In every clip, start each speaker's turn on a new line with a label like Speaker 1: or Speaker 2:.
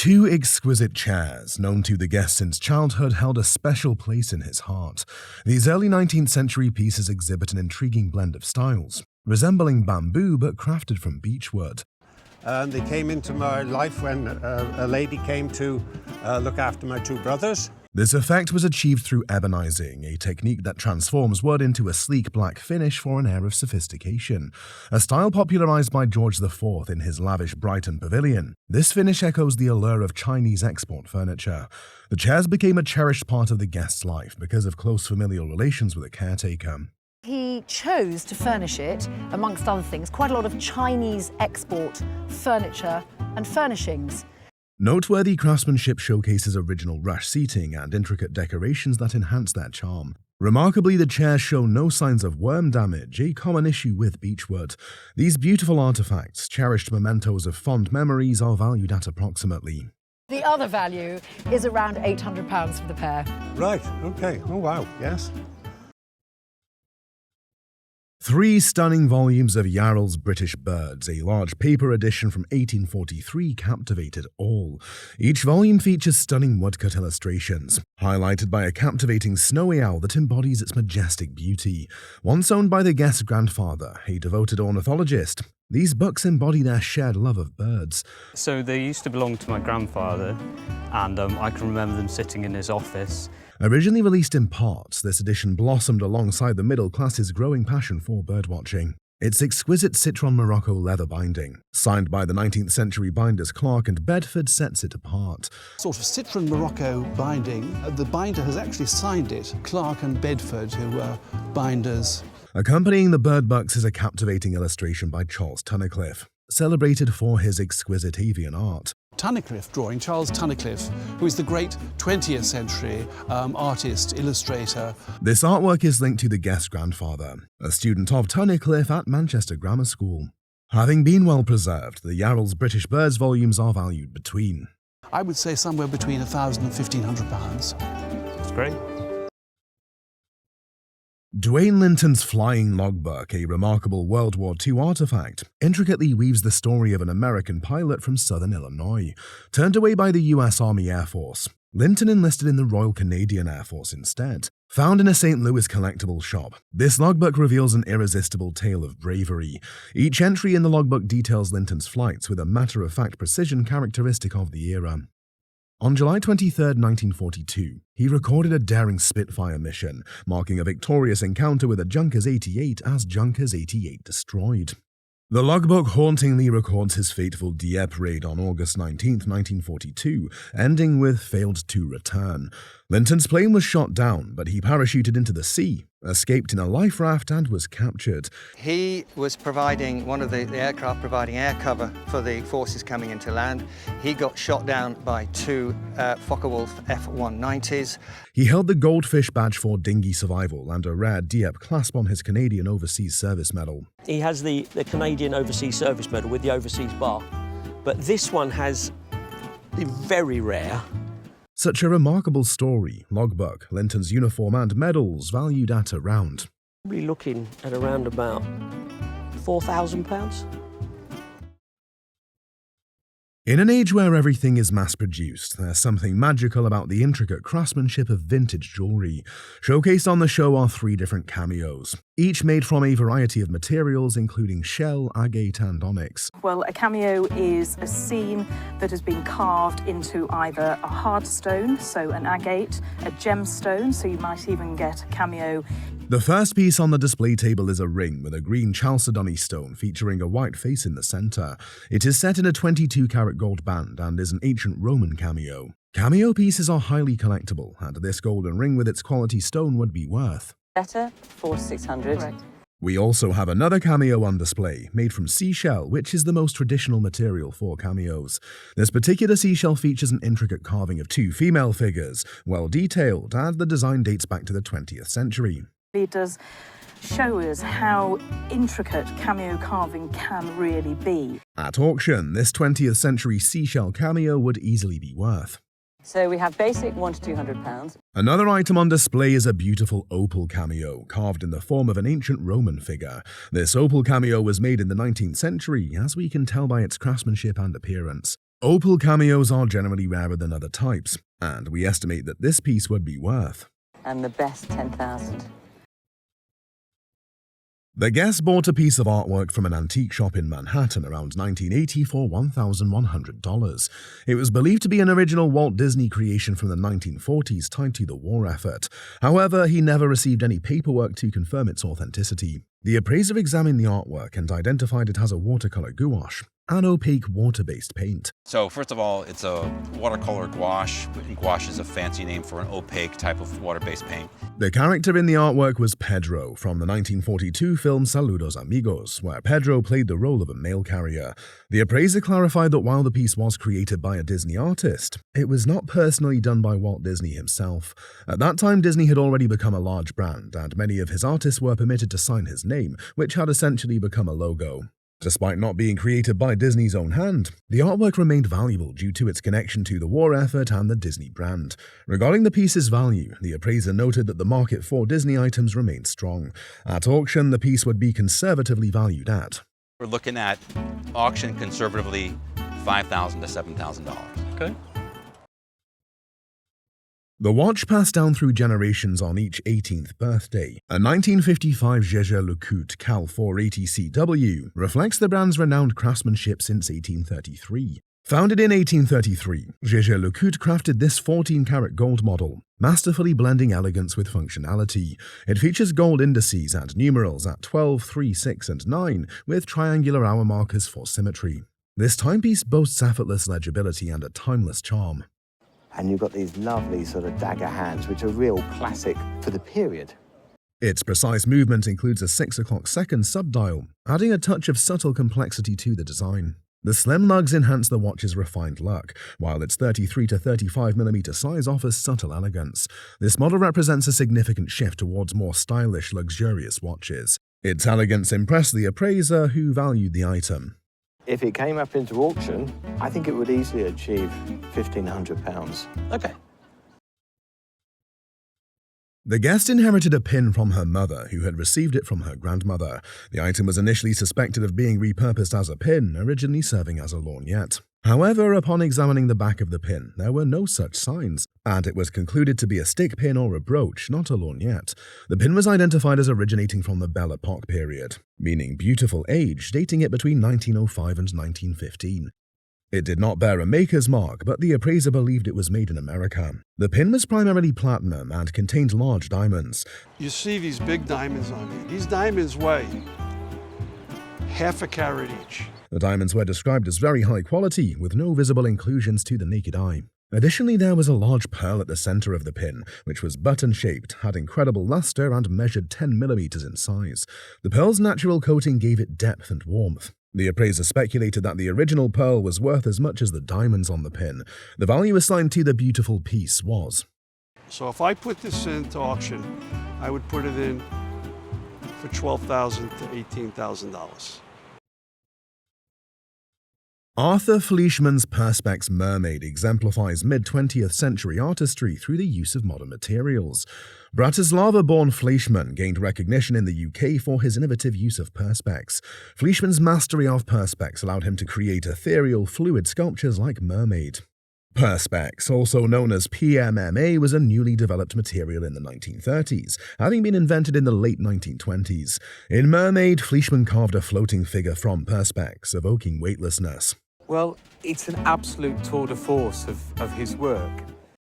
Speaker 1: Two exquisite chairs, known to the guest since childhood, held a special place in his heart. These early 19th century pieces exhibit an intriguing blend of styles, resembling bamboo but crafted from beechwood.
Speaker 2: They came into my life when a lady came to look after my two brothers.
Speaker 1: This effect was achieved through ebonizing, a technique that transforms wood into a sleek black finish for an air of sophistication, a style popularized by George IV in his lavish Brighton pavilion. This finish echoes the allure of Chinese export furniture. The chairs became a cherished part of the guest's life because of close familial relations with the caretaker.
Speaker 3: He chose to furnish it, amongst other things, quite a lot of Chinese export furniture and furnishings.
Speaker 1: Noteworthy craftsmanship showcases original rush seating and intricate decorations that enhance their charm. Remarkably, the chairs show no signs of worm damage, a common issue with beechwood. These beautiful artifacts, cherished mementos of fond memories, are valued at approximately.
Speaker 3: The other value is around £800 for the pair.
Speaker 2: Right, okay. Oh, wow, yes.
Speaker 1: 3 stunning volumes of Yarrell's British Birds, a large paper edition from 1843, captivated all. Each volume features stunning woodcut illustrations, highlighted by a captivating snowy owl that embodies its majestic beauty. Once owned by the guest's grandfather, a devoted ornithologist, these books embody their shared love of birds.
Speaker 4: So they used to belong to my grandfather, and I can remember them sitting in his office.
Speaker 1: Originally released in parts, this edition blossomed alongside the middle class's growing passion for birdwatching. Its exquisite citron Morocco leather binding, signed by the 19th century binders Clark and Bedford, sets it apart.
Speaker 5: Sort of citron Morocco binding. The binder has actually signed it, Clark and Bedford, who were binders.
Speaker 1: Accompanying the bird books is a captivating illustration by Charles Tunnicliffe, celebrated for his exquisite avian art.
Speaker 5: Tunnicliffe drawing, Charles Tunnicliffe, who is the great 20th century artist, illustrator.
Speaker 1: This artwork is linked to the guest's grandfather, a student of Tunnicliffe at Manchester Grammar School. Having been well preserved, the Yarrell's British Birds volumes are valued between,
Speaker 5: I would say, somewhere between £1,000 and £1,500.
Speaker 4: It's great.
Speaker 1: Duane Linton's Flying Logbook, a remarkable World War II artifact, intricately weaves the story of an American pilot from southern Illinois. Turned away by the U.S. Army Air Force, Linton enlisted in the Royal Canadian Air Force instead. Found in a St. Louis collectible shop, this logbook reveals an irresistible tale of bravery. Each entry in the logbook details Linton's flights with a matter-of-fact precision characteristic of the era. On July 23, 1942, he recorded a daring Spitfire mission, marking a victorious encounter with a Junkers 88 as Junkers 88 destroyed. The logbook hauntingly records his fateful Dieppe raid on August 19, 1942, ending with failed to return. Linton's plane was shot down, but he parachuted into the sea, escaped in a life raft, and was captured.
Speaker 6: He was providing one of the aircraft providing air cover for the forces coming into land. He got shot down by 2 Focke-Wulf F-190s.
Speaker 1: He held the Goldfish Badge for dinghy survival and a rare Dieppe clasp on his Canadian Overseas Service Medal.
Speaker 7: He has the Canadian Overseas Service Medal with the overseas bar, but this one has the very rare.
Speaker 1: Such a remarkable story, logbook, Linton's uniform and medals valued at around.
Speaker 7: Probably looking at around about £4,000.
Speaker 1: In an age where everything is mass-produced, there's something magical about the intricate craftsmanship of vintage jewelry. Showcased on the show are 3 different cameos, each made from a variety of materials including shell, agate and onyx.
Speaker 8: Well, a cameo is a scene that has been carved into either a hard stone, so an agate, a gemstone, so you might even get a cameo.
Speaker 1: The first piece on the display table is a ring with a green chalcedony stone featuring a white face in the center. It is set in a 22-carat gold band and is an ancient Roman cameo. Cameo pieces are highly collectible, and this golden ring with its quality stone would be worth.
Speaker 9: Better for 600.
Speaker 8: Correct.
Speaker 1: We also have another cameo on display, made from seashell, which is the most traditional material for cameos. This particular seashell features an intricate carving of 2 female figures, well detailed, and the design dates back to the 20th century.
Speaker 8: It does show us how intricate cameo carving can really be.
Speaker 1: At auction, this 20th century seashell cameo would easily be worth.
Speaker 9: So we have basic £100 to £200.
Speaker 1: Another item on display is a beautiful opal cameo, carved in the form of an ancient Roman figure. This opal cameo was made in the 19th century, as we can tell by its craftsmanship and appearance. Opal cameos are generally rarer than other types, and we estimate that this piece would be worth.
Speaker 9: And the best 10,000.
Speaker 1: The guest bought a piece of artwork from an antique shop in Manhattan around 1980 for $1,100. It was believed to be an original Walt Disney creation from the 1940s tied to the war effort. However, he never received any paperwork to confirm its authenticity. The appraiser examined the artwork and identified it as a watercolor gouache, an opaque water-based paint.
Speaker 10: So first of all, it's a watercolor gouache. Gouache is a fancy name for an opaque type of water-based paint.
Speaker 1: The character in the artwork was Pedro from the 1942 film Saludos Amigos, where Pedro played the role of a mail carrier. The appraiser clarified that while the piece was created by a Disney artist, it was not personally done by Walt Disney himself. At that time, Disney had already become a large brand, and many of his artists were permitted to sign his name, which had essentially become a logo. Despite not being created by Disney's own hand, the artwork remained valuable due to its connection to the war effort and the Disney brand. Regarding the piece's value, the appraiser noted that the market for Disney items remained strong. At auction, the piece would be conservatively valued at.
Speaker 10: We're looking at auction conservatively $5,000 to $7,000.
Speaker 7: Okay.
Speaker 1: The watch passed down through generations on each 18th birthday. A 1955 Jaeger-LeCoultre Cal 480 CW reflects the brand's renowned craftsmanship since 1833. Founded in 1833, Jaeger-LeCoultre crafted this 14-karat gold model, masterfully blending elegance with functionality. It features gold indices and numerals at 12, 3, 6, and 9, with triangular hour markers for symmetry. This timepiece boasts effortless legibility and a timeless charm.
Speaker 11: And you've got these lovely sort of dagger hands, which are real classic for the period.
Speaker 1: Its precise movement includes a 6 o'clock second subdial, adding a touch of subtle complexity to the design. The slim lugs enhance the watch's refined look, while its 33 to 35mm size offers subtle elegance. This model represents a significant shift towards more stylish, luxurious watches. Its elegance impressed the appraiser, who valued the item.
Speaker 11: If it came up into auction, I think it would easily achieve £1,500.
Speaker 7: Okay.
Speaker 1: The guest inherited a pin from her mother, who had received it from her grandmother. The item was initially suspected of being repurposed as a pin, originally serving as a lorgnette. However, upon examining the back of the pin, there were no such signs, and it was concluded to be a stick pin or a brooch, not a lorgnette. The pin was identified as originating from the Belle Epoque period, meaning beautiful age, dating it between 1905 and 1915. It did not bear a maker's mark, but the appraiser believed it was made in America. The pin was primarily platinum and contained large diamonds.
Speaker 5: You see these big diamonds on here. These diamonds weigh half a carat each.
Speaker 1: The diamonds were described as very high quality, with no visible inclusions to the naked eye. Additionally, there was a large pearl at the center of the pin, which was button-shaped, had incredible luster, and measured 10mm in size. The pearl's natural coating gave it depth and warmth. The appraiser speculated that the original pearl was worth as much as the diamonds on the pin. The value assigned to the beautiful piece was.
Speaker 5: So if I put this into auction, I would put it in for $12,000 to $18,000.
Speaker 1: Arthur Fleischmann's Perspex Mermaid exemplifies mid-20th century artistry through the use of modern materials. Bratislava-born Fleischmann gained recognition in the UK for his innovative use of Perspex. Fleischmann's mastery of Perspex allowed him to create ethereal, fluid sculptures like Mermaid. Perspex, also known as PMMA, was a newly developed material in the 1930s, having been invented in the late 1920s. In Mermaid, Fleischmann carved a floating figure from Perspex, evoking weightlessness.
Speaker 12: Well, it's an absolute tour de force of his work.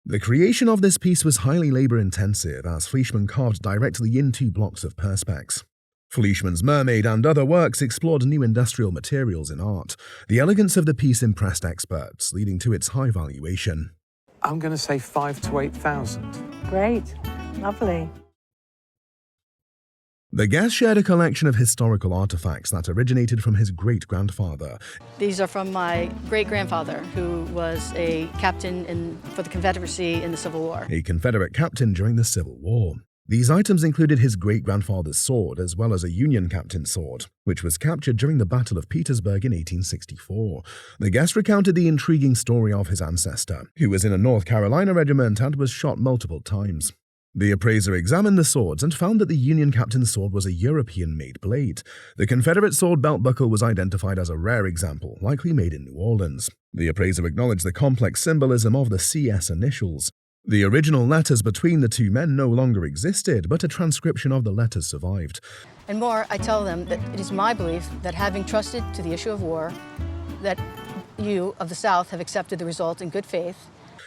Speaker 1: The creation of this piece was highly labor-intensive, as Fleischmann carved directly into blocks of Perspex. Fleischmann's Mermaid and other works explored new industrial materials in art. The elegance of the piece impressed experts, leading to its high valuation.
Speaker 12: I'm going to say 5,000 to 8,000.
Speaker 8: Great. Lovely.
Speaker 1: The guest shared a collection of historical artifacts that originated from his great-grandfather.
Speaker 13: These are from my great-grandfather, who was a captain for the Confederacy in the Civil War.
Speaker 1: A Confederate captain during the Civil War. These items included his great-grandfather's sword, as well as a Union captain's sword, which was captured during the Battle of Petersburg in 1864. The guest recounted the intriguing story of his ancestor, who was in a North Carolina regiment and was shot multiple times. The appraiser examined the swords and found that the Union captain's sword was a European-made blade. The Confederate sword belt buckle was identified as a rare example, likely made in New Orleans. The appraiser acknowledged the complex symbolism of the CS initials. The original letters between the two men no longer existed, but a transcription of the letters survived.
Speaker 13: And more, I tell them that it is my belief that having trusted to the issue of war, that you of the South have accepted the result in good faith.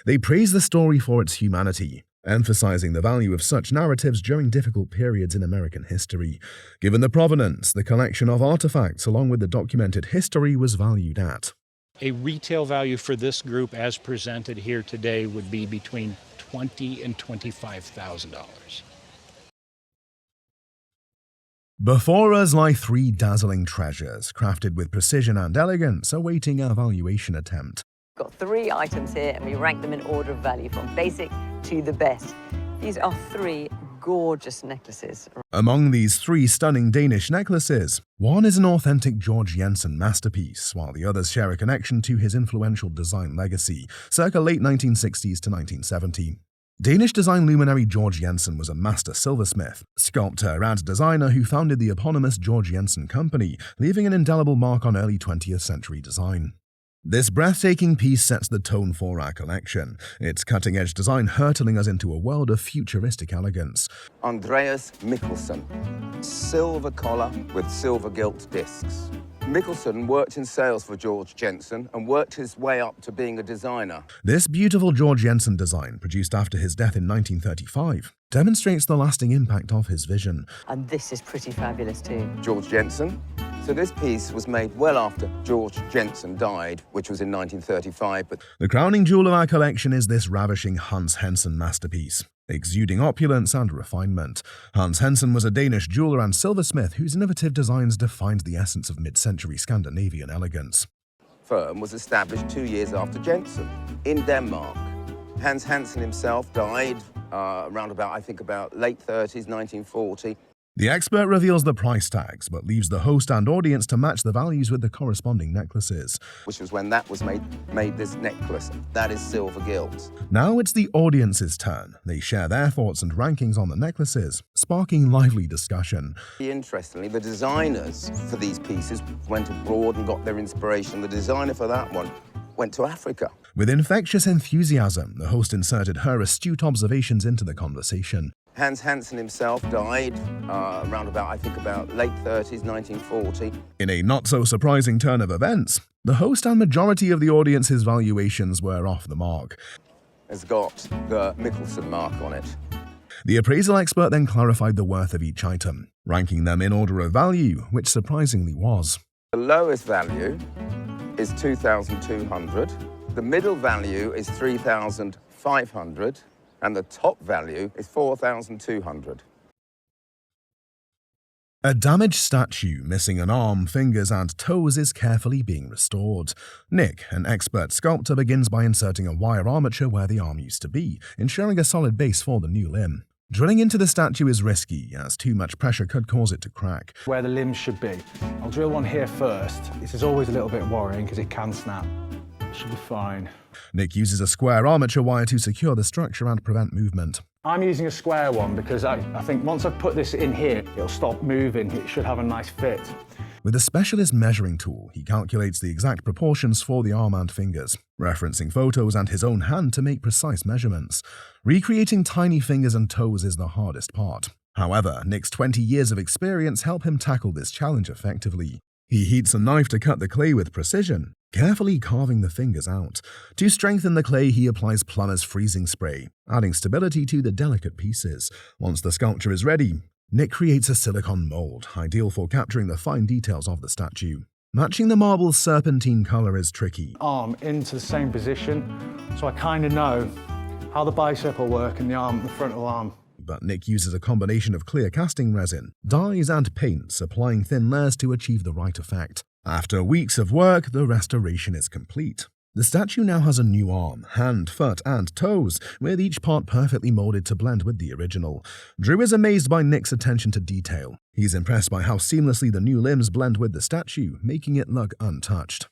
Speaker 1: They praised the story for its humanity, emphasizing the value of such narratives during difficult periods in American history. Given the provenance, the collection of artifacts along with the documented history was valued at.
Speaker 14: A retail value for this group as presented here today would be between $20,000 and $25,000.
Speaker 1: Before us lie 3 dazzling treasures, crafted with precision and elegance, awaiting our valuation attempt.
Speaker 9: Got 3 items here and we rank them in order of value from basic to the best. These are 3 gorgeous necklaces.
Speaker 1: Among these 3 stunning Danish necklaces, one is an authentic Georg Jensen masterpiece, while the others share a connection to his influential design legacy, circa late 1960s to 1970. Danish design luminary Georg Jensen was a master silversmith, sculptor, and designer who founded the eponymous Georg Jensen Company, leaving an indelible mark on early 20th century design. This breathtaking piece sets the tone for our collection, its cutting-edge design hurtling us into a world of futuristic elegance.
Speaker 15: Andreas Mikkelsen, silver collar with silver gilt discs. Mikkelsen worked in sales for Georg Jensen and worked his way up to being a designer.
Speaker 1: This beautiful Georg Jensen design, produced after his death in 1935, demonstrates the lasting impact of his vision.
Speaker 9: And this is pretty fabulous too.
Speaker 15: Georg Jensen. So this piece was made well after Georg Jensen died, which was in 1935. But
Speaker 1: the crowning jewel of our collection is this ravishing Hans Hensen masterpiece, exuding opulence and refinement. Hans Hensen was a Danish jeweler and silversmith whose innovative designs defined the essence of mid-century Scandinavian elegance.
Speaker 15: Firm was established 2 years after Jensen in Denmark. Hans Hensen himself died around about late 30s, 1940.
Speaker 1: The expert reveals the price tags, but leaves the host and audience to match the values with the corresponding necklaces.
Speaker 15: Which was when that was made this necklace. That is silver gilt.
Speaker 1: Now it's the audience's turn. They share their thoughts and rankings on the necklaces, sparking lively discussion.
Speaker 15: Interestingly, the designers for these pieces went abroad and got their inspiration. The designer for that one went to Africa.
Speaker 1: With infectious enthusiasm, the host inserted her astute observations into the conversation.
Speaker 15: Hans Hensen himself died around about late 30s, 1940.
Speaker 1: In a not-so-surprising turn of events, the host and majority of the audience's valuations were off the mark.
Speaker 15: It's got the Mikkelsen mark on it.
Speaker 1: The appraisal expert then clarified the worth of each item, ranking them in order of value, which surprisingly was.
Speaker 15: The lowest value is 2,200. The middle value is 3,500. And the top value is 4,200.
Speaker 1: A damaged statue missing an arm, fingers, and toes is carefully being restored. Nick, an expert sculptor, begins by inserting a wire armature where the arm used to be, ensuring a solid base for the new limb. Drilling into the statue is risky, as too much pressure could cause it to crack.
Speaker 12: Where the limbs should be. I'll drill one here first. This is always a little bit worrying because it can snap. Should be fine.
Speaker 1: Nick uses a square armature wire to secure the structure and prevent movement.
Speaker 12: I'm using a square one because I think once I've put this in here, it'll stop moving. It should have a nice fit.
Speaker 1: With a specialist measuring tool, he calculates the exact proportions for the arm and fingers, referencing photos and his own hand to make precise measurements. Recreating tiny fingers and toes is the hardest part. However, Nick's 20 years of experience help him tackle this challenge effectively. He heats a knife to cut the clay with precision, carefully carving the fingers out. To strengthen the clay, he applies plumber's freezing spray, adding stability to the delicate pieces. Once the sculpture is ready, Nick creates a silicone mold, ideal for capturing the fine details of the statue. Matching the marble's serpentine color is tricky.
Speaker 12: Arm into the same position, so I kind of know how the bicep will work and the frontal arm.
Speaker 1: But Nick uses a combination of clear casting resin, dyes, and paints, applying thin layers to achieve the right effect. After weeks of work, the restoration is complete. The statue now has a new arm, hand, foot, and toes, with each part perfectly molded to blend with the original. Drew is amazed by Nick's attention to detail. He's impressed by how seamlessly the new limbs blend with the statue, making it look untouched.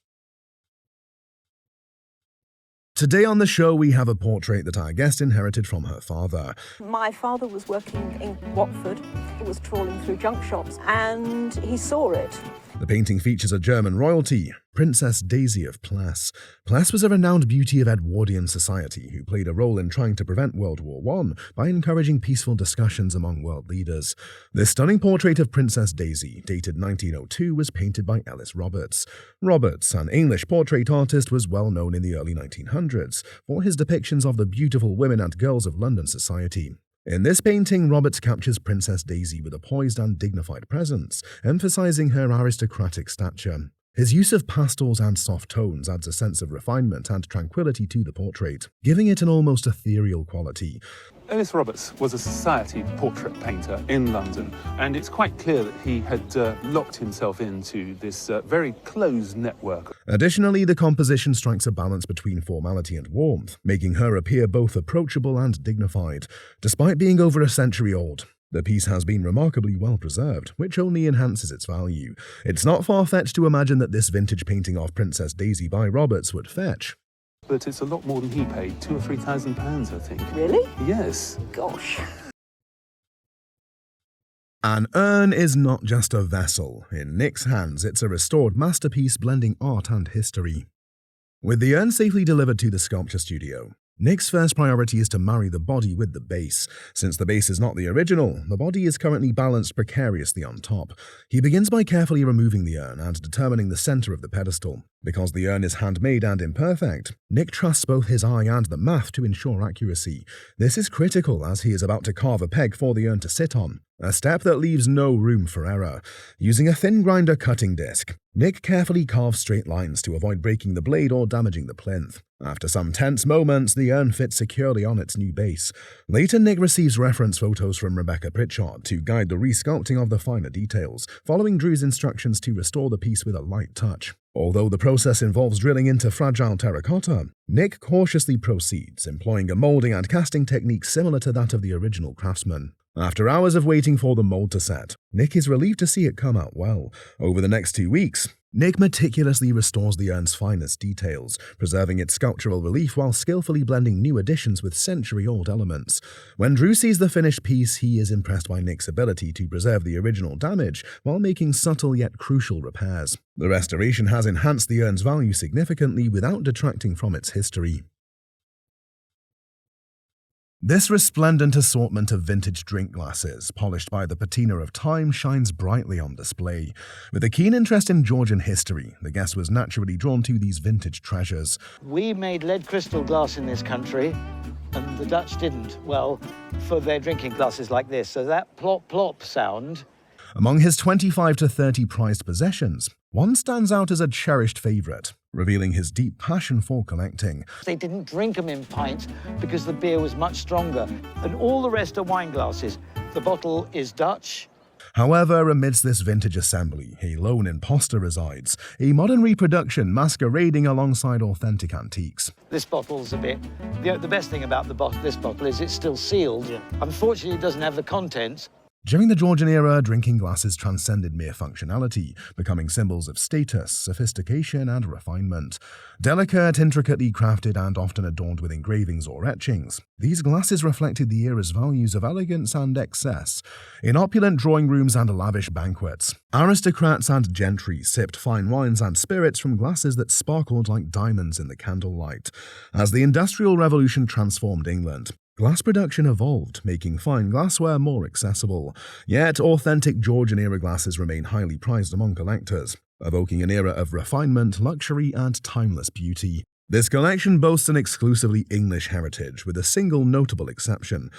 Speaker 1: Today on the show, we have a portrait that our guest inherited from her father.
Speaker 16: My father was working in Watford. He was trawling through junk shops and he saw it.
Speaker 1: The painting features a German royalty, Princess Daisy of Pless. Pless was a renowned beauty of Edwardian society who played a role in trying to prevent World War I by encouraging peaceful discussions among world leaders. This stunning portrait of Princess Daisy, dated 1902, was painted by Ellis Roberts. Roberts, an English portrait artist, was well known in the early 1900s for his depictions of the beautiful women and girls of London society. In this painting, Roberts captures Princess Daisy with a poised and dignified presence, emphasizing her aristocratic stature. His use of pastels and soft tones adds a sense of refinement and tranquility to the portrait, giving it an almost ethereal quality.
Speaker 17: Ellis Roberts was a society portrait painter in London, and it's quite clear that he had locked himself into this very closed network.
Speaker 1: Additionally, the composition strikes a balance between formality and warmth, making her appear both approachable and dignified. Despite being over a century old, the piece has been remarkably well preserved, which only enhances its value. It's not far-fetched to imagine that this vintage painting of Princess Daisy by Roberts would fetch.
Speaker 17: But it's a lot more than he paid, £2,000 or £3,000, I think.
Speaker 16: Really?
Speaker 17: Yes.
Speaker 16: Gosh.
Speaker 1: An urn is not just a vessel. In Nick's hands, it's a restored masterpiece blending art and history. With the urn safely delivered to the sculpture studio, Nick's first priority is to marry the body with the base. Since the base is not the original, the body is currently balanced precariously on top. He begins by carefully removing the urn and determining the center of the pedestal. Because the urn is handmade and imperfect, Nick trusts both his eye and the math to ensure accuracy. This is critical as he is about to carve a peg for the urn to sit on, a step that leaves no room for error. Using a thin grinder cutting disc, Nick carefully carves straight lines to avoid breaking the blade or damaging the plinth. After some tense moments, the urn fits securely on its new base. Later, Nick receives reference photos from Rebecca Pritchard to guide the resculpting of the finer details, following Drew's instructions to restore the piece with a light touch. Although the process involves drilling into fragile terracotta, Nick cautiously proceeds, employing a molding and casting technique similar to that of the original craftsman. After hours of waiting for the mold to set, Nick is relieved to see it come out well. Over the next 2 weeks, Nick meticulously restores the urn's finest details, preserving its sculptural relief while skillfully blending new additions with century-old elements. When Drew sees the finished piece, he is impressed by Nick's ability to preserve the original damage while making subtle yet crucial repairs. The restoration has enhanced the urn's value significantly without detracting from its history. This resplendent assortment of vintage drink glasses, polished by the patina of time, shines brightly on display. With a keen interest in Georgian history, the guest was naturally drawn to these vintage treasures.
Speaker 18: We made lead crystal glass in this country, and the Dutch didn't, well, for their drinking glasses like this. So that plop plop sound.
Speaker 1: Among his 25 to 30 prized possessions, one stands out as a cherished favourite, revealing his deep passion for collecting.
Speaker 18: They didn't drink them in pints because the beer was much stronger, and all the rest are wine glasses. The bottle is Dutch.
Speaker 1: However, amidst this vintage assembly, a lone imposter resides, a modern reproduction masquerading alongside authentic antiques.
Speaker 18: This bottle's a bit... The best thing about this bottle is it's still sealed. Yeah. Unfortunately, it doesn't have the contents.
Speaker 1: During the Georgian era, drinking glasses transcended mere functionality, becoming symbols of status, sophistication, and refinement. Delicate, intricately crafted, and often adorned with engravings or etchings, these glasses reflected the era's values of elegance and excess. In opulent drawing rooms and lavish banquets, aristocrats and gentry sipped fine wines and spirits from glasses that sparkled like diamonds in the candlelight. As the Industrial Revolution transformed England, glass production evolved, making fine glassware more accessible. Yet, authentic Georgian-era glasses remain highly prized among collectors, evoking an era of refinement, luxury, and timeless beauty. This collection boasts an exclusively English heritage, with a single notable exception.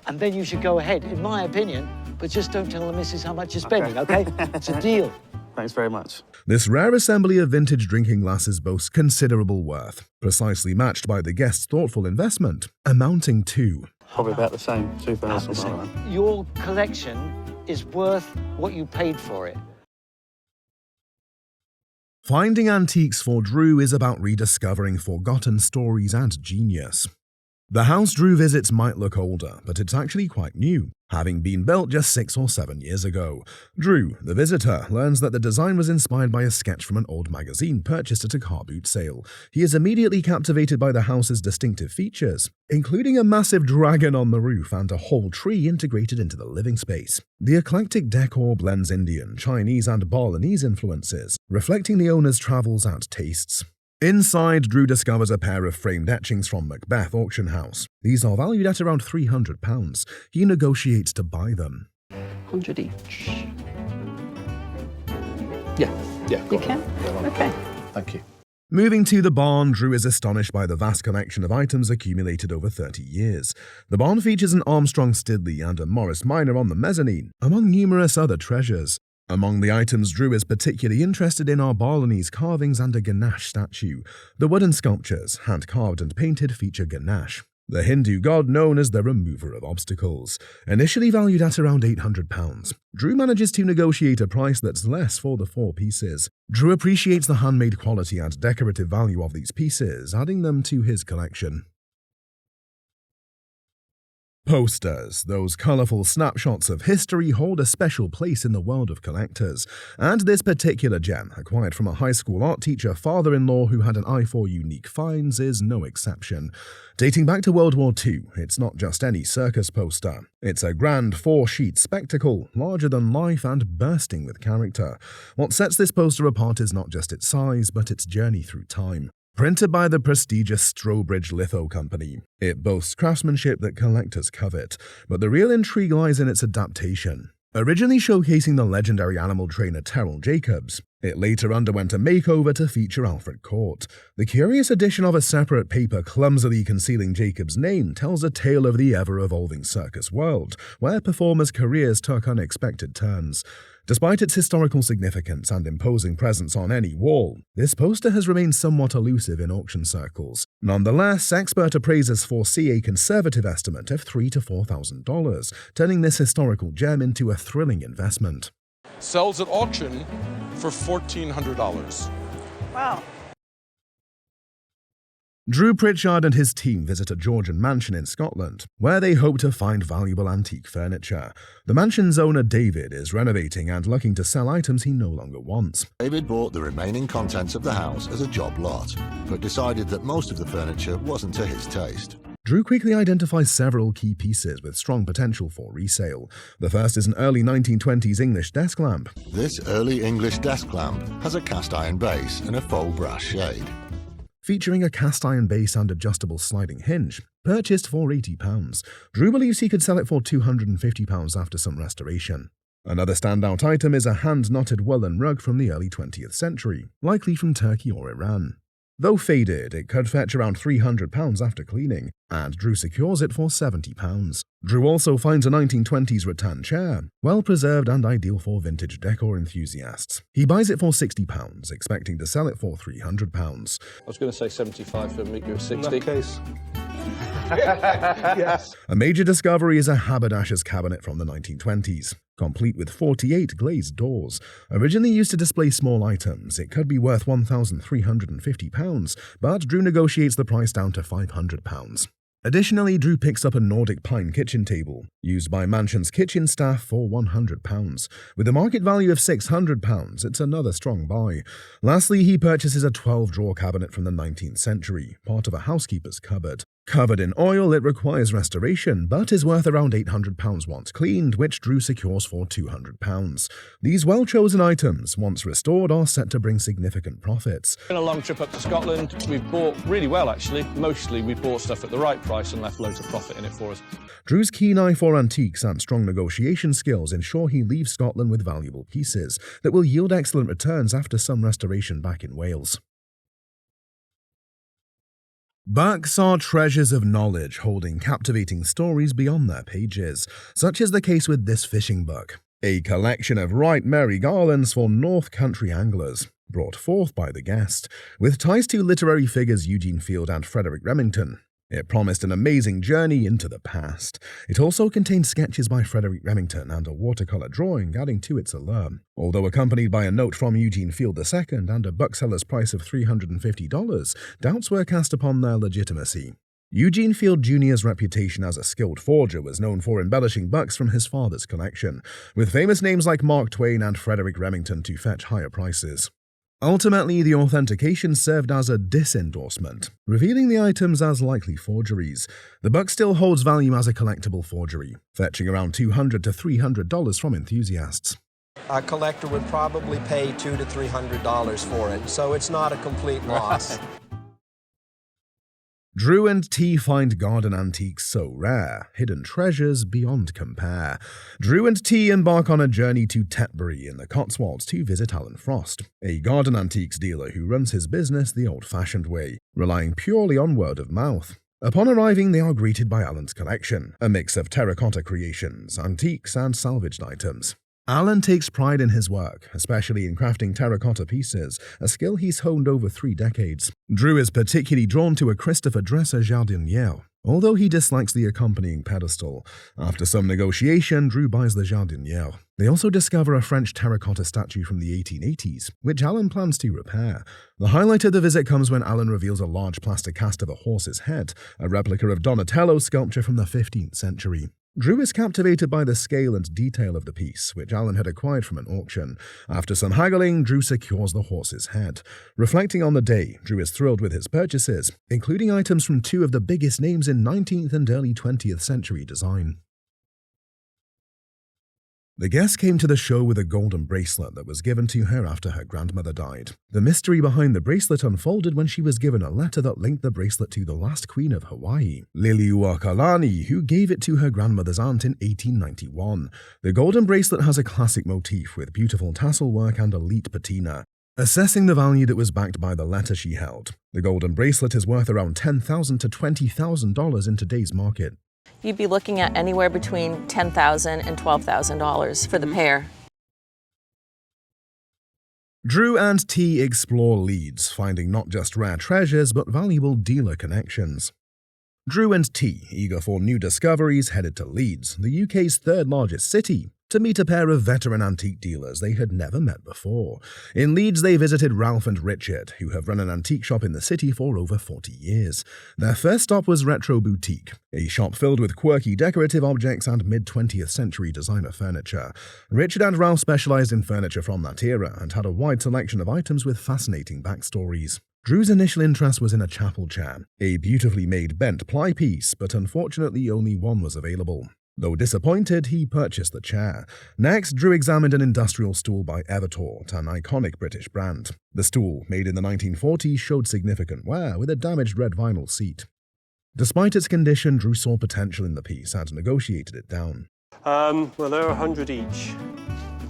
Speaker 18: And then you should go ahead, in my opinion, but just don't tell the missus how much you're spending, okay? It's a deal.
Speaker 17: Thanks very much.
Speaker 1: This rare assembly of vintage drinking glasses boasts considerable worth, precisely matched by the guest's thoughtful investment, amounting to...
Speaker 17: Probably about the same, $2,000.
Speaker 18: Your collection is worth what you paid for it.
Speaker 1: Finding antiques for Drew is about rediscovering forgotten stories and genius. The house Drew visits might look older, but it's actually quite new. having been built just 6 or 7 years ago. Drew, the visitor, learns that the design was inspired by a sketch from an old magazine purchased at a car boot sale. He is immediately captivated by the house's distinctive features, including a massive dragon on the roof and a whole tree integrated into the living space. The eclectic decor blends Indian, Chinese, and Balinese influences, reflecting the owner's travels and tastes. Inside, Drew discovers a pair of framed etchings from Macbeth Auction House. These are valued at around £300. He negotiates to buy them.
Speaker 9: 100 each.
Speaker 12: Yeah.
Speaker 9: You can? Okay.
Speaker 12: Thank you.
Speaker 1: Moving to the barn, Drew is astonished by the vast collection of items accumulated over 30 years. The barn features an Armstrong Siddeley and a Morris Minor on the mezzanine, among numerous other treasures. Among the items Drew is particularly interested in are Balinese carvings and a Ganesh statue. The wooden sculptures, hand-carved and painted, feature Ganesh, the Hindu god known as the remover of obstacles. Initially valued at around £800, Drew manages to negotiate a price that's less for the 4 pieces. Drew appreciates the handmade quality and decorative value of these pieces, adding them to his collection. Posters, those colourful snapshots of history, hold a special place in the world of collectors, and this particular gem, acquired from a high school art teacher father-in-law who had an eye for unique finds, is no exception. Dating back to World War II, it's not just any circus poster. It's a grand 4-sheet spectacle, larger than life and bursting with character. What sets this poster apart is not just its size, but its journey through time. Printed by the prestigious Strobridge Litho Company, it boasts craftsmanship that collectors covet, but the real intrigue lies in its adaptation. Originally showcasing the legendary animal trainer Terrell Jacobs, it later underwent a makeover to feature Alfred Court. The curious addition of a separate paper clumsily concealing Jacobs' name tells a tale of the ever-evolving circus world, where performers' careers took unexpected turns. Despite its historical significance and imposing presence on any wall, this poster has remained somewhat elusive in auction circles. Nonetheless, expert appraisers foresee a conservative estimate of $3,000 to $4,000, turning this historical gem into a thrilling investment.
Speaker 19: Sells at auction for $1,400.
Speaker 16: Wow.
Speaker 1: Drew Pritchard and his team visit a Georgian mansion in Scotland, where they hope to find valuable antique furniture. The mansion's owner, David, is renovating and looking to sell items he no longer wants.
Speaker 20: David bought the remaining contents of the house as a job lot, but decided that most of the furniture wasn't to his taste.
Speaker 1: Drew quickly identifies several key pieces with strong potential for resale. The first is an early 1920s English desk lamp.
Speaker 20: This early English desk lamp has a cast iron base and a faux brass shade.
Speaker 1: Featuring a cast iron base and adjustable sliding hinge, purchased for £80. Drew believes he could sell it for £250 after some restoration. Another standout item is a hand-knotted woolen rug from the early 20th century, likely from Turkey or Iran. Though faded, it could fetch around £300 after cleaning, and Drew secures it for £70. Drew also finds a 1920s rattan chair, well-preserved and ideal for vintage decor enthusiasts. He buys it for £60, expecting to sell it for £300.
Speaker 21: I was going to say 75 for meet you at 60.
Speaker 12: In that case.
Speaker 21: Yes.
Speaker 1: A major discovery is a haberdasher's cabinet from the 1920s, complete with 48 glazed doors. Originally used to display small items, it could be worth £1,350, but Drew negotiates the price down to £500. Additionally, Drew picks up a Nordic pine kitchen table, used by Mansion's kitchen staff, for £100. With a market value of £600, it's another strong buy. Lastly, he purchases a 12-drawer cabinet from the 19th century, part of a housekeeper's cupboard. Covered in oil, it requires restoration, but is worth around £800 once cleaned, which Drew secures for £200. These well-chosen items, once restored, are set to bring significant profits.
Speaker 21: Been a long trip up to Scotland. We've bought really well, actually. Mostly we bought stuff at the right price and left loads of profit in it for us.
Speaker 1: Drew's keen eye for antiques and strong negotiation skills ensure he leaves Scotland with valuable pieces that will yield excellent returns after some restoration back in Wales. Books are treasures of knowledge holding captivating stories beyond their pages, such is the case with this fishing book, a collection of right merry garlands for North Country anglers, brought forth by the guest, with ties to literary figures Eugene Field and Frederick Remington. It promised an amazing journey into the past. It also contained sketches by Frederick Remington and a watercolor drawing, adding to its allure. Although accompanied by a note from Eugene Field II and a bookseller's price of $350, doubts were cast upon their legitimacy. Eugene Field Jr.'s reputation as a skilled forger was known for embellishing bucks from his father's collection, with famous names like Mark Twain and Frederick Remington to fetch higher prices. Ultimately, the authentication served as a disendorsement, revealing the items as likely forgeries. The buck still holds value as a collectible forgery, fetching around $200 to $300 from enthusiasts.
Speaker 3: A collector would probably pay $200 to $300 for it, so it's not a complete loss.
Speaker 1: Drew and T find garden antiques so rare, hidden treasures beyond compare. Drew and T embark on a journey to Tetbury in the Cotswolds to visit Alan Frost, a garden antiques dealer who runs his business the old-fashioned way, relying purely on word of mouth. Upon arriving, they are greeted by Alan's collection, a mix of terracotta creations, antiques, and salvaged items. Alan takes pride in his work, especially in crafting terracotta pieces, a skill he's honed over 3 decades. Drew is particularly drawn to a Christopher Dresser jardinière, although he dislikes the accompanying pedestal. After some negotiation, Drew buys the jardinière. They also discover a French terracotta statue from the 1880s, which Alan plans to repair. The highlight of the visit comes when Alan reveals a large plaster cast of a horse's head, a replica of Donatello's sculpture from the 15th century. Drew is captivated by the scale and detail of the piece, which Alan had acquired from an auction. After some haggling, Drew secures the horse's head. Reflecting on the day, Drew is thrilled with his purchases, including items from 2 of the biggest names in 19th and early 20th century design. The guest came to the show with a golden bracelet that was given to her after her grandmother died. The mystery behind the bracelet unfolded when she was given a letter that linked the bracelet to the last queen of Hawaii, Liliuokalani, who gave it to her grandmother's aunt in 1891. The golden bracelet has a classic motif with beautiful tassel work and elite patina. Assessing the value that was backed by the letter she held, the golden bracelet is worth around $10,000 to $20,000 in today's market.
Speaker 22: You'd be looking at anywhere between $10,000 and $12,000 for the pair.
Speaker 1: Drew and T explore Leeds, finding not just rare treasures but valuable dealer connections. Drew and T, eager for new discoveries, headed to Leeds, the UK's 3rd largest city, to meet a pair of veteran antique dealers they had never met before. In Leeds, they visited Ralph and Richard, who have run an antique shop in the city for over 40 years. Their first stop was Retro Boutique, a shop filled with quirky decorative objects and mid-20th century designer furniture. Richard and Ralph specialized in furniture from that era and had a wide selection of items with fascinating backstories. Drew's initial interest was in a chapel chair, a beautifully made bent ply piece, but unfortunately only one was available. Though disappointed, he purchased the chair. Next, Drew examined an industrial stool by Evertort, an iconic British brand. The stool, made in the 1940s, showed significant wear with a damaged red vinyl seat. Despite its condition, Drew saw potential in the piece and negotiated it down.
Speaker 23: Well, they're 100 each.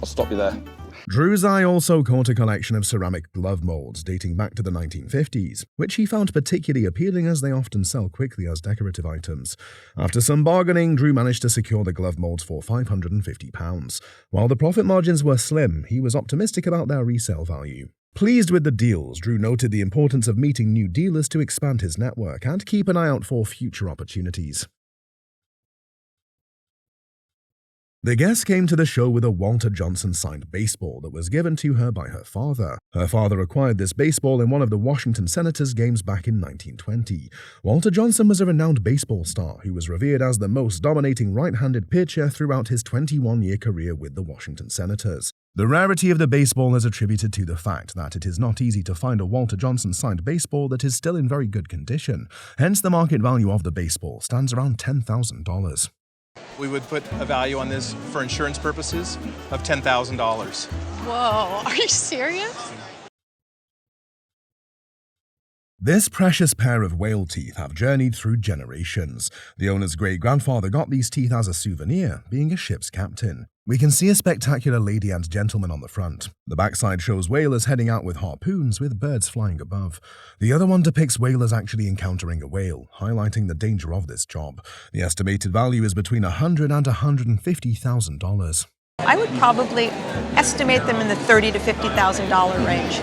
Speaker 21: I'll stop you there.
Speaker 1: Drew's eye also caught a collection of ceramic glove molds dating back to the 1950s, which he found particularly appealing as they often sell quickly as decorative items. After some bargaining, Drew managed to secure the glove molds for £550. While the profit margins were slim, he was optimistic about their resale value. Pleased with the deals, Drew noted the importance of meeting new dealers to expand his network and keep an eye out for future opportunities. The guest came to the show with a Walter Johnson signed baseball that was given to her by her father. Her father acquired this baseball in one of the Washington Senators games back in 1920. Walter Johnson was a renowned baseball star who was revered as the most dominating right-handed pitcher throughout his 21-year career with the Washington Senators. The rarity of the baseball is attributed to the fact that it is not easy to find a Walter Johnson signed baseball that is still in very good condition. Hence, the market value of the baseball stands around $10,000.
Speaker 24: We would put a value on this for insurance purposes of $10,000.
Speaker 25: Whoa, are you serious?
Speaker 1: This precious pair of whale teeth have journeyed through generations. The owner's great-grandfather got these teeth as a souvenir, being a ship's captain. We can see a spectacular lady and gentleman on the front. The backside shows whalers heading out with harpoons with birds flying above. The other one depicts whalers actually encountering a whale, highlighting the danger of this job. The estimated value is between $100,000 and $150,000.
Speaker 16: I would probably estimate them in the $30,000 to $50,000 range.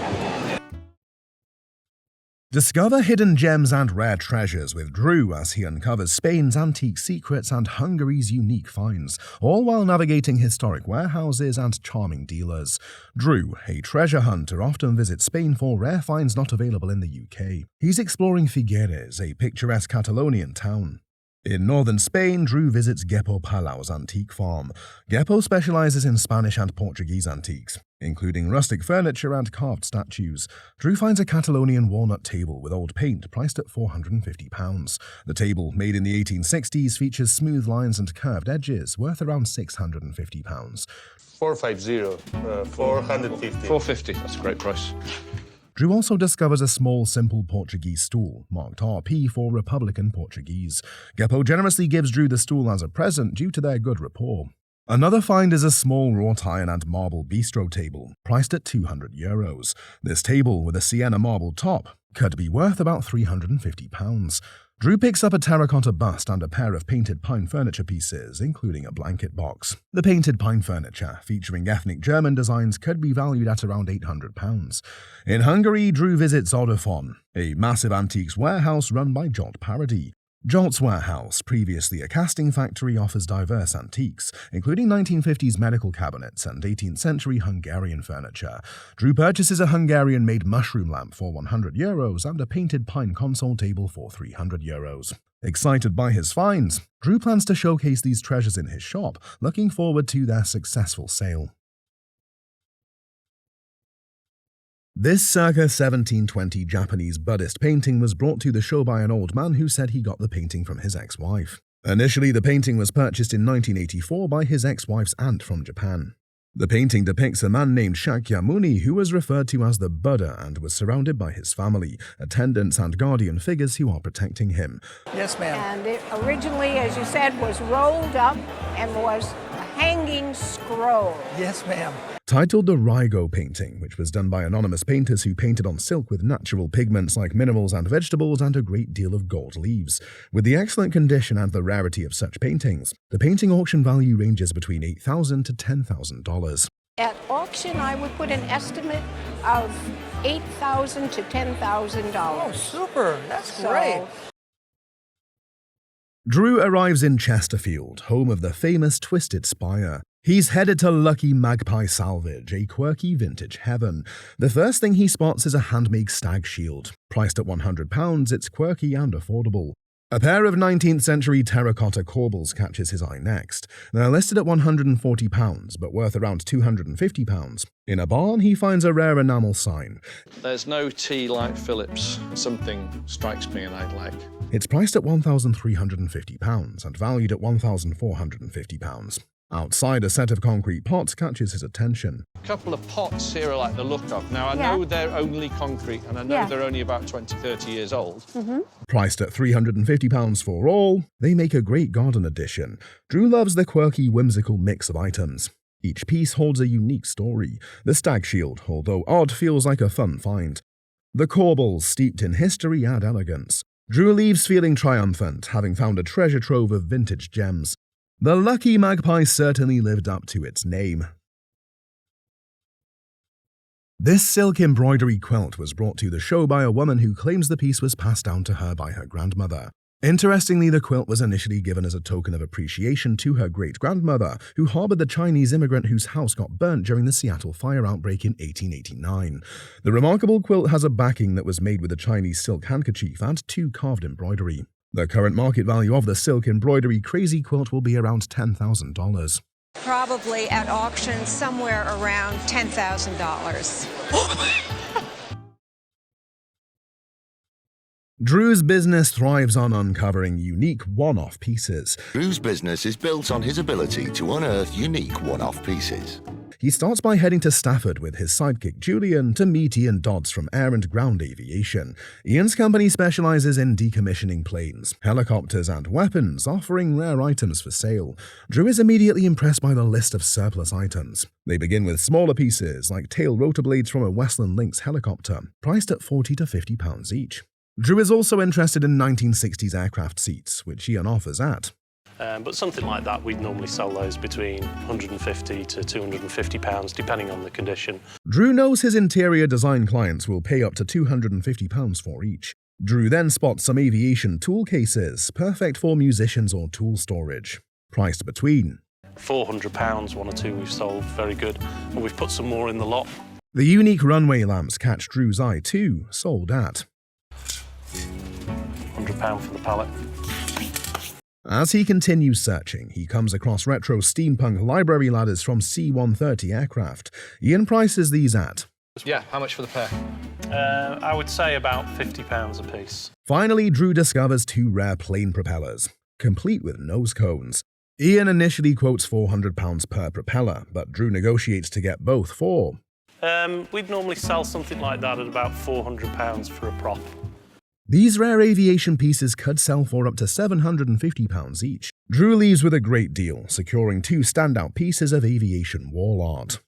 Speaker 1: Discover hidden gems and rare treasures with Drew as he uncovers Spain's antique secrets and Hungary's unique finds, all while navigating historic warehouses and charming dealers. Drew, a treasure hunter, often visits Spain for rare finds not available in the UK. He's exploring Figueres, a picturesque Catalonian town. In northern Spain, Drew visits Gepo Palau's antique farm. Gepo specializes in Spanish and Portuguese antiques, including rustic furniture and carved statues. Drew finds a Catalonian walnut table with old paint priced at £450. The table, made in the 1860s, features smooth lines and curved edges, worth around £650.
Speaker 21: 450. 450. 450. That's a great price.
Speaker 1: Drew also discovers a small, simple Portuguese stool, marked RP for Republican Portuguese. Gepo generously gives Drew the stool as a present due to their good rapport. Another find is a small wrought iron and marble bistro table, priced at €200. This table, with a sienna marble top, could be worth about £350. Drew picks up a terracotta bust and a pair of painted pine furniture pieces, including a blanket box. The painted pine furniture, featuring ethnic German designs, could be valued at around £800. In Hungary, Drew visits Odofon, a massive antiques warehouse run by Jolt Parody. Jolt's warehouse, previously a casting factory, offers diverse antiques, including 1950s medical cabinets and 18th century Hungarian furniture. Drew purchases a Hungarian-made mushroom lamp for €100 and a painted pine console table for €300. Excited by his finds, Drew plans to showcase these treasures in his shop, looking forward to their successful sale. This circa 1720 Japanese Buddhist painting was brought to the show by an old man who said he got the painting from his ex-wife. Initially, the painting was purchased in 1984 by his ex-wife's aunt from Japan. The painting depicts a man named Shakyamuni who was referred to as the Buddha and was surrounded by his family, attendants and guardian figures who are protecting him.
Speaker 2: Yes, ma'am. And it originally, as you said, was rolled up and was a hanging scroll. Yes, ma'am.
Speaker 1: Titled the Raigo painting, which was done by anonymous painters who painted on silk with natural pigments like minerals and vegetables and a great deal of gold leaves. With the excellent condition and the rarity of such paintings, the painting auction value ranges between $8,000 to $10,000.
Speaker 2: At auction, I would put an estimate of $8,000 to $10,000. Oh, super. That's great.
Speaker 1: Drew arrives in Chesterfield, home of the famous Twisted Spire. He's headed to Lucky Magpie Salvage, a quirky vintage heaven. The first thing he spots is a handmade stag shield. Priced at £100, it's quirky and affordable. A pair of 19th century terracotta corbels catches his eye next. They're listed at £140, but worth around £250. In a barn, he finds a rare enamel sign.
Speaker 21: There's no T like Phillips. Something strikes me and I'd like.
Speaker 1: It's priced at £1,350 and valued at £1,450. Outside, a set of concrete pots catches his attention.
Speaker 21: A couple of pots here I like the look of. Now, I know they're only concrete and I know they're only about 20, 30 years old.
Speaker 1: Priced at £350 for all, they make a great garden addition. Drew loves the quirky, whimsical mix of items. Each piece holds a unique story. The stag shield, although odd, feels like a fun find. The corbels, steeped in history and elegance. Drew leaves feeling triumphant, having found a treasure trove of vintage gems. The Lucky Magpie certainly lived up to its name. This silk embroidery quilt was brought to the show by a woman who claims the piece was passed down to her by her grandmother. Interestingly, the quilt was initially given as a token of appreciation to her great-grandmother, who harbored the Chinese immigrant whose house got burnt during the Seattle fire outbreak in 1889. The remarkable quilt has a backing that was made with a Chinese silk handkerchief and 2 carved embroidery. The current market value of the silk embroidery crazy quilt will be around $10,000.
Speaker 2: Probably at auction somewhere around $10,000.
Speaker 1: Drew's business thrives on uncovering unique one-off pieces.
Speaker 20: Drew's business is built on his ability to unearth unique one-off pieces.
Speaker 1: He starts by heading to Stafford with his sidekick Julian to meet Ian Dodds from Air and Ground Aviation. Ian's company specializes in decommissioning planes, helicopters, and weapons, offering rare items for sale. Drew is immediately impressed by the list of surplus items. They begin with smaller pieces, like tail rotor blades from a Westland Lynx helicopter, priced at £40 to £50 each. Drew is also interested in 1960s aircraft seats, which Ian offers at
Speaker 23: But something like that, we'd normally sell those between £150 to £250, depending on the condition.
Speaker 1: Drew knows his interior design clients will pay up to £250 for each. Drew then spots some aviation tool cases, perfect for musicians or tool storage, priced between
Speaker 23: £400, one or two we've sold, very good. And we've put some more in the lot.
Speaker 1: The unique runway lamps catch Drew's eye too, sold at
Speaker 23: £100 for the pallet.
Speaker 1: As he continues searching, he comes across retro steampunk library ladders from C-130 aircraft. Ian prices these at
Speaker 21: Yeah, how much for the pair?
Speaker 23: I would say about £50 a piece.
Speaker 1: Finally, Drew discovers two rare plane propellers, complete with nose cones. Ian initially quotes £400 per propeller, but Drew negotiates to get both for
Speaker 23: We'd normally sell something like that at about £400 for a prop.
Speaker 1: These rare aviation pieces could sell for up to £750 each. Drew leaves with a great deal, securing two standout pieces of aviation wall art.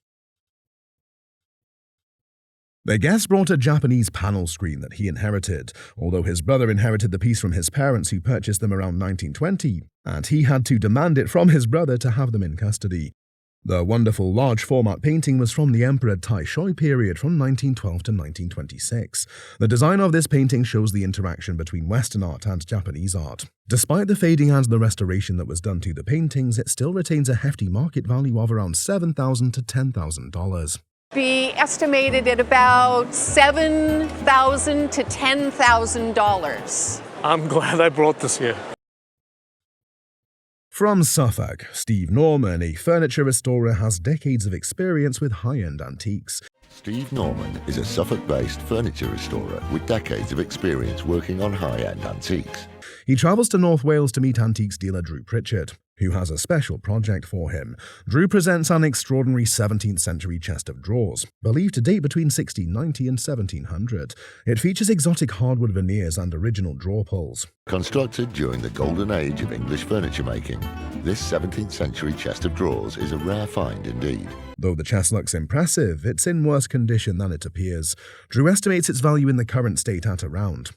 Speaker 1: The guest brought a Japanese panel screen that he inherited, although his brother inherited the piece from his parents who purchased them around 1920, and he had to demand it from his brother to have them in custody. The wonderful large-format painting was from the Emperor Taisho period from 1912 to 1926. The design of this painting shows the interaction between Western art and Japanese art. Despite the fading and the restoration that was done to the paintings, it still retains a hefty market value of around $7,000 to $10,000.
Speaker 2: Be estimated at about $7,000 to $10,000.
Speaker 23: I'm glad I brought this here.
Speaker 1: From Suffolk, Steve Norman, a furniture restorer, has decades of experience with high-end antiques.
Speaker 20: Steve Norman is a Suffolk-based furniture restorer with decades of experience working on high-end antiques.
Speaker 1: He travels to North Wales to meet antiques dealer Drew Pritchard, who has a special project for him. Drew presents an extraordinary 17th century chest of drawers, believed to date between 1690 and 1700. It features exotic hardwood veneers and original drawer pulls.
Speaker 20: Constructed during the golden age of English furniture making, this 17th century chest of drawers is a rare find indeed.
Speaker 1: Though the chest looks impressive, it's in worse condition than it appears. Drew estimates its value in the current state at around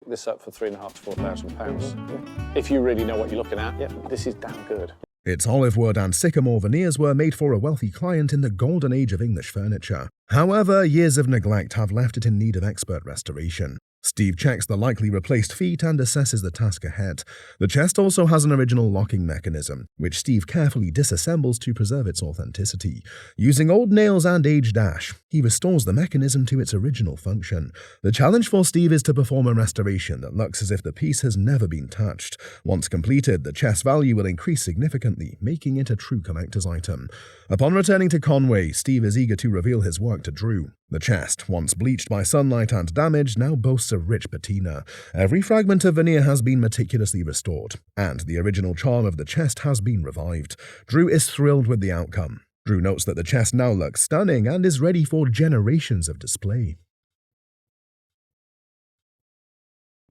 Speaker 21: This up for £3,500 to £4,000. If you really know what you're looking at, this is damn good.
Speaker 1: Its olive wood and sycamore veneers were made for a wealthy client in the golden age of English furniture. However, years of neglect have left it in need of expert restoration. Steve checks the likely replaced feet and assesses the task ahead. The chest also has an original locking mechanism, which Steve carefully disassembles to preserve its authenticity. Using old nails and aged ash, he restores the mechanism to its original function. The challenge for Steve is to perform a restoration that looks as if the piece has never been touched. Once completed, the chest value will increase significantly, making it a true collector's item. Upon returning to Conway, Steve is eager to reveal his work to Drew. The chest, once bleached by sunlight and damaged, now boasts a rich patina. Every fragment of veneer has been meticulously restored, and the original charm of the chest has been revived. Drew is thrilled with the outcome. Drew notes that the chest now looks stunning and is ready for generations of display.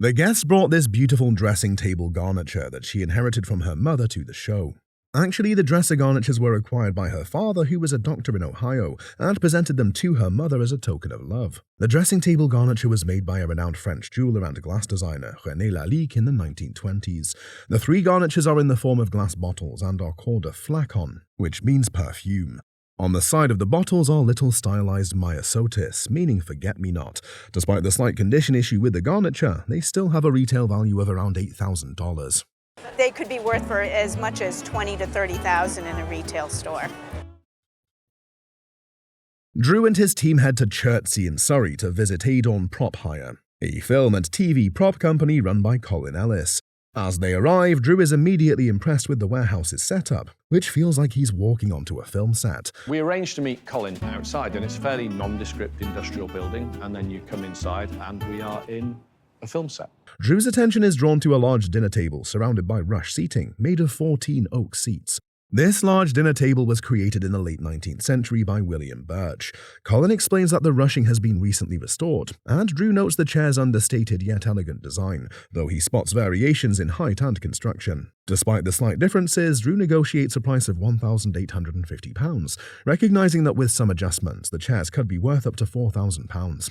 Speaker 1: The guest brought this beautiful dressing table garniture that she inherited from her mother to the show. Actually, the dresser garnitures were acquired by her father, who was a doctor in Ohio, and presented them to her mother as a token of love. The dressing table garniture was made by a renowned French jeweler and glass designer, René Lalique, in the 1920s. The three garnitures are in the form of glass bottles and are called a flacon, which means perfume. On the side of the bottles are little stylized myosotis, meaning forget-me-not. Despite the slight condition issue with the garniture, they still have a retail value of around $8,000.
Speaker 4: They could be worth for as much as $20,000 to $30,000 in a retail store.
Speaker 1: Drew and his team head to Chertsey in Surrey to visit Adorn Prop Hire, a film and TV prop company run by Colin Ellis. As they arrive, Drew is immediately impressed with the warehouse's setup, which feels like he's walking onto a film set.
Speaker 21: We arranged to meet Colin outside, and it's a fairly nondescript industrial building, and then you come inside and we are in a film set.
Speaker 1: Drew's attention is drawn to a large dinner table surrounded by rush seating made of 14 oak seats. This large dinner table was created in the late 19th century by William Birch. Colin explains that the rushing has been recently restored, and Drew notes the chair's understated yet elegant design, though he spots variations in height and construction. Despite the slight differences, Drew negotiates a price of £1,850, recognizing that with some adjustments, the chairs could be worth up to £4,000.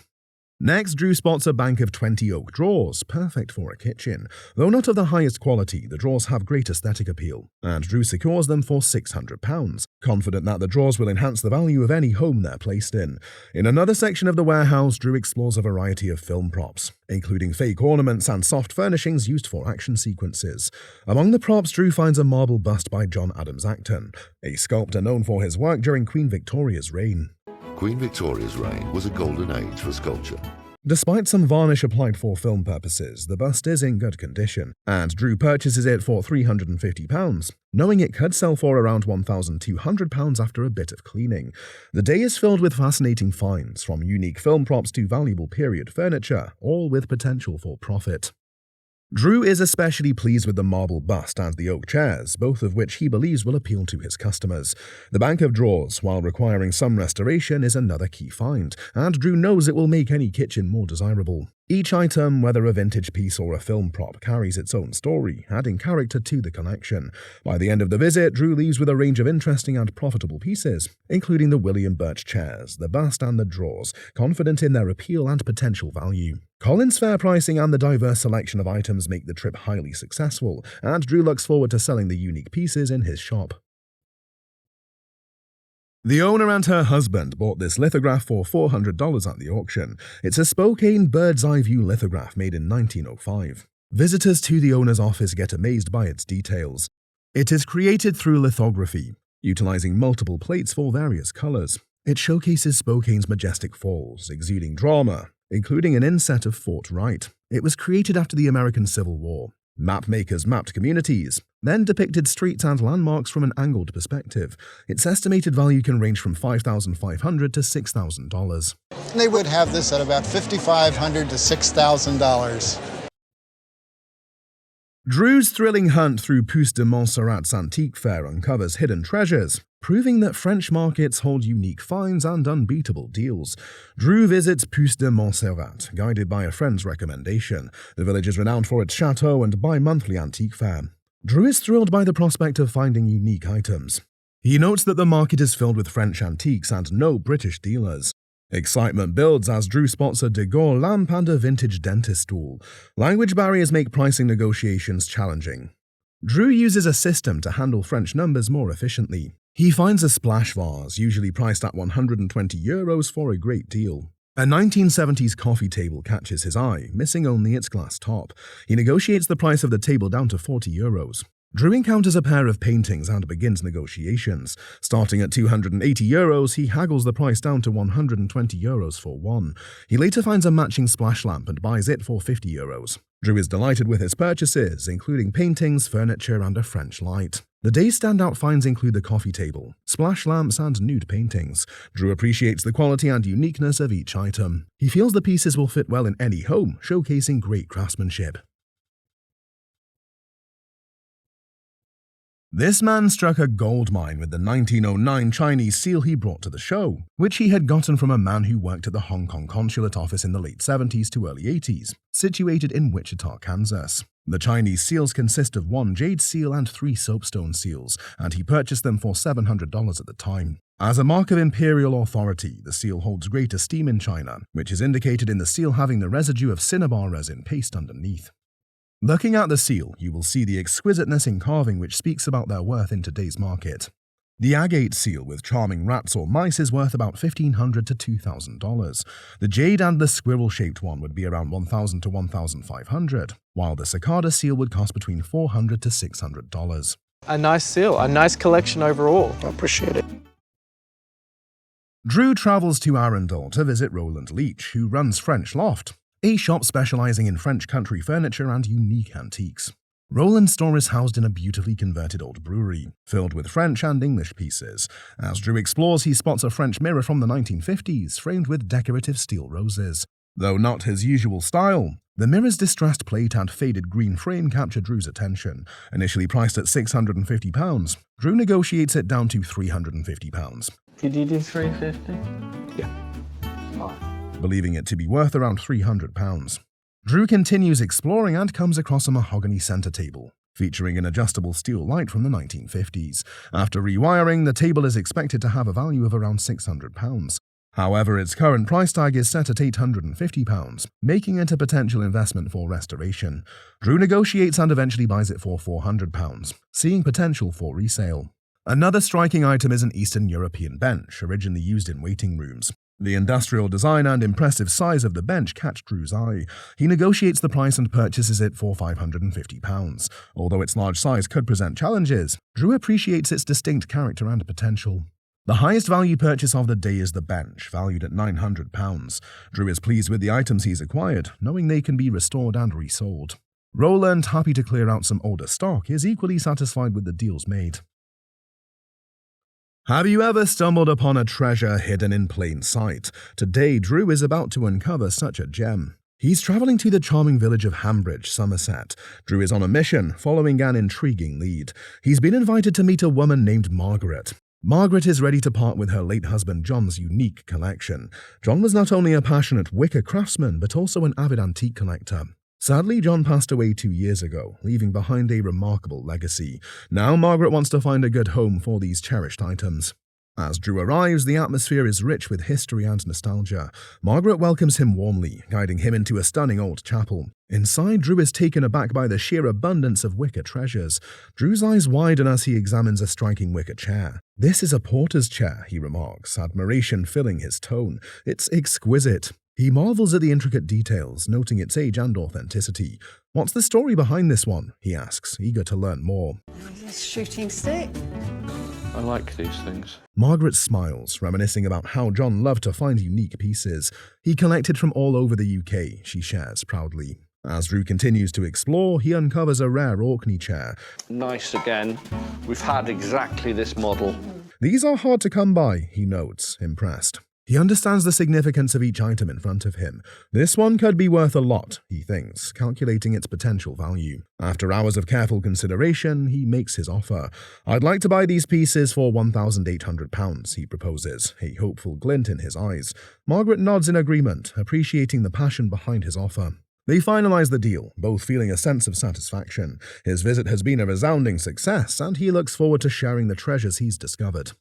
Speaker 1: Next, Drew spots a bank of 20 oak drawers, perfect for a kitchen. Though not of the highest quality, the drawers have great aesthetic appeal, and Drew secures them for £600, confident that the drawers will enhance the value of any home they're placed in. In another section of the warehouse, Drew explores a variety of film props, including fake ornaments and soft furnishings used for action sequences. Among the props, Drew finds a marble bust by John Adams Acton, a sculptor known for his work during Queen Victoria's reign.
Speaker 20: Queen Victoria's reign was a golden age for sculpture.
Speaker 1: Despite some varnish applied for film purposes, the bust is in good condition, and Drew purchases it for £350, knowing it could sell for around £1,200 after a bit of cleaning. The day is filled with fascinating finds, from unique film props to valuable period furniture, all with potential for profit. Drew is especially pleased with the marble bust and the oak chairs, both of which he believes will appeal to his customers. The bank of drawers, while requiring some restoration, is another key find, and Drew knows it will make any kitchen more desirable. Each item, whether a vintage piece or a film prop, carries its own story, adding character to the collection. By the end of the visit, Drew leaves with a range of interesting and profitable pieces, including the William Birch chairs, the bust and the drawers, confident in their appeal and potential value. Collins' fair pricing and the diverse selection of items make the trip highly successful, and Drew looks forward to selling the unique pieces in his shop. The owner and her husband bought this lithograph for $400 at the auction. It's a Spokane bird's eye view lithograph made in 1905. Visitors to the owner's office get amazed by its details. It is created through lithography, utilizing multiple plates for various colors. It showcases Spokane's majestic falls, exuding drama, including an inset of Fort Wright. It was created after the American Civil War. Map makers mapped communities, then depicted streets and landmarks from an angled perspective. Its estimated value can range from $5,500 to $6,000.
Speaker 5: They would have this at about $5,500 to $6,000.
Speaker 1: Drew's thrilling hunt through Puce de Montserrat's antique fair uncovers hidden treasures, proving that French markets hold unique finds and unbeatable deals. Drew visits Puce de Montserrat, guided by a friend's recommendation. The village is renowned for its chateau and bi-monthly antique fair. Drew is thrilled by the prospect of finding unique items. He notes that the market is filled with French antiques and no British dealers. Excitement builds as Drew spots a de Gaulle lamp and a vintage dentist stool. Language barriers make pricing negotiations challenging. Drew uses a system to handle French numbers more efficiently. He finds a splash vase, usually priced at €120 for a great deal. A 1970s coffee table catches his eye, missing only its glass top. He negotiates the price of the table down to €40. Drew encounters a pair of paintings and begins negotiations. Starting at €280, he haggles the price down to €120 for one. He later finds a matching splash lamp and buys it for €50. Drew is delighted with his purchases, including paintings, furniture, and a French light. The day's standout finds include the coffee table, splash lamps, and nude paintings. Drew appreciates the quality and uniqueness of each item. He feels the pieces will fit well in any home, showcasing great craftsmanship. This man struck a gold mine with the 1909 Chinese seal he brought to the show, which he had gotten from a man who worked at the Hong Kong consulate office in the late 70s to early 80s, situated in Wichita, Kansas. The Chinese seals consist of 1 jade seal and 3 soapstone seals, and he purchased them for $700 at the time. As a mark of imperial authority, the seal holds great esteem in China, which is indicated in the seal having the residue of cinnabar resin paste underneath. Looking at the seal, you will see the exquisiteness in carving which speaks about their worth in today's market. The agate seal with charming rats or mice is worth about $1,500 to $2,000. The jade and the squirrel-shaped one would be around $1,000 to $1,500, while the cicada seal would cost between $400 to $600.
Speaker 3: A nice seal, a nice collection overall. I appreciate it.
Speaker 1: Drew travels to Arundel to visit Roland Leach, who runs French Loft, a shop specializing in French country furniture and unique antiques. Roland's store is housed in a beautifully converted old brewery, filled with French and English pieces. As Drew explores, he spots a French mirror from the 1950s, framed with decorative steel roses. Though not his usual style, the mirror's distressed plate and faded green frame capture Drew's attention. Initially priced at £650, Drew negotiates it down to £350.
Speaker 3: Could you do $350? Yeah.
Speaker 1: Believing it to be worth around £300. Drew continues exploring and comes across a mahogany center table, featuring an adjustable steel light from the 1950s. After rewiring, the table is expected to have a value of around £600. However, its current price tag is set at £850, making it a potential investment for restoration. Drew negotiates and eventually buys it for £400, seeing potential for resale. Another striking item is an Eastern European bench, originally used in waiting rooms. The industrial design and impressive size of the bench catch Drew's eye. He negotiates the price and purchases it for £550. Although its large size could present challenges, Drew appreciates its distinct character and potential. The highest value purchase of the day is the bench, valued at £900. Drew is pleased with the items he's acquired, knowing they can be restored and resold. Roland, happy to clear out some older stock, is equally satisfied with the deals made. Have you ever stumbled upon a treasure hidden in plain sight? Today, Drew is about to uncover such a gem. He's traveling to the charming village of Hambridge, Somerset. Drew is on a mission, following an intriguing lead. He's been invited to meet a woman named Margaret. Margaret is ready to part with her late husband John's unique collection. John was not only a passionate wicker craftsman, but also an avid antique collector. Sadly, John passed away 2 years ago, leaving behind a remarkable legacy. Now Margaret wants to find a good home for these cherished items. As Drew arrives, the atmosphere is rich with history and nostalgia. Margaret welcomes him warmly, guiding him into a stunning old chapel. Inside, Drew is taken aback by the sheer abundance of wicker treasures. Drew's eyes widen as he examines a striking wicker chair. "This is a porter's chair," he remarks, admiration filling his tone. "It's exquisite." He marvels at the intricate details, noting its age and authenticity. "What's the story behind this one?" he asks, eager to learn more.
Speaker 25: Shooting stick.
Speaker 21: I like these things.
Speaker 1: Margaret smiles, reminiscing about how John loved to find unique pieces. He collected from all over the UK, she shares proudly. As Drew continues to explore, he uncovers a rare Orkney chair.
Speaker 21: Nice again. We've had exactly this model.
Speaker 1: "These are hard to come by," he notes, impressed. He understands the significance of each item in front of him. This one could be worth a lot, he thinks, calculating its potential value. After hours of careful consideration, he makes his offer. "I'd like to buy these pieces for £1,800, he proposes, a hopeful glint in his eyes. Margaret nods in agreement, appreciating the passion behind his offer. They finalize the deal, both feeling a sense of satisfaction. His visit has been a resounding success, and he looks forward to sharing the treasures he's discovered.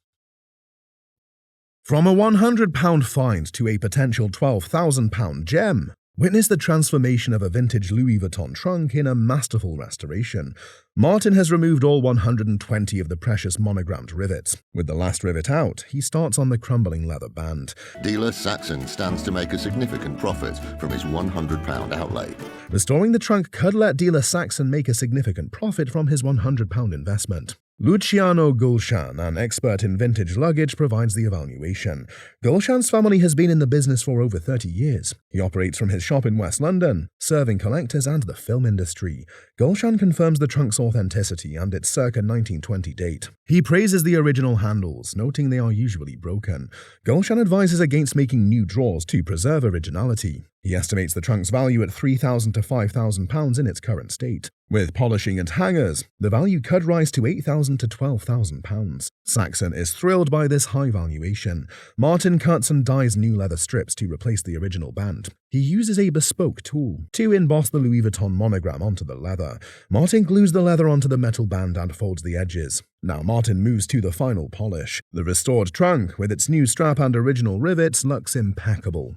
Speaker 1: From a £100 find to a potential £12,000 gem, witness the transformation of a vintage Louis Vuitton trunk in a masterful restoration. Martin has removed all 120 of the precious monogrammed rivets. With the last rivet out, he starts on the crumbling leather band.
Speaker 20: Dealer Saxon stands to make a significant profit from his £100 outlay.
Speaker 1: Restoring the trunk could let dealer Saxon make a significant profit from his £100 investment. Luciano Gulshan, an expert in vintage luggage, provides the evaluation. Gulshan's family has been in the business for over 30 years. He operates from his shop in West London, serving collectors and the film industry. Gulshan confirms the trunk's authenticity and its circa 1920 date. He praises the original handles, noting they are usually broken. Gulshan advises against making new drawers to preserve originality. He estimates the trunk's value at £3,000 to £5,000 in its current state. With polishing and hangers, the value could rise to £8,000 to £12,000. Saxon is thrilled by this high valuation. Martin cuts and dyes new leather strips to replace the original band. He uses a bespoke tool to emboss the Louis Vuitton monogram onto the leather. Martin glues the leather onto the metal band and folds the edges. Now Martin moves to the final polish. The restored trunk, with its new strap and original rivets, looks impeccable.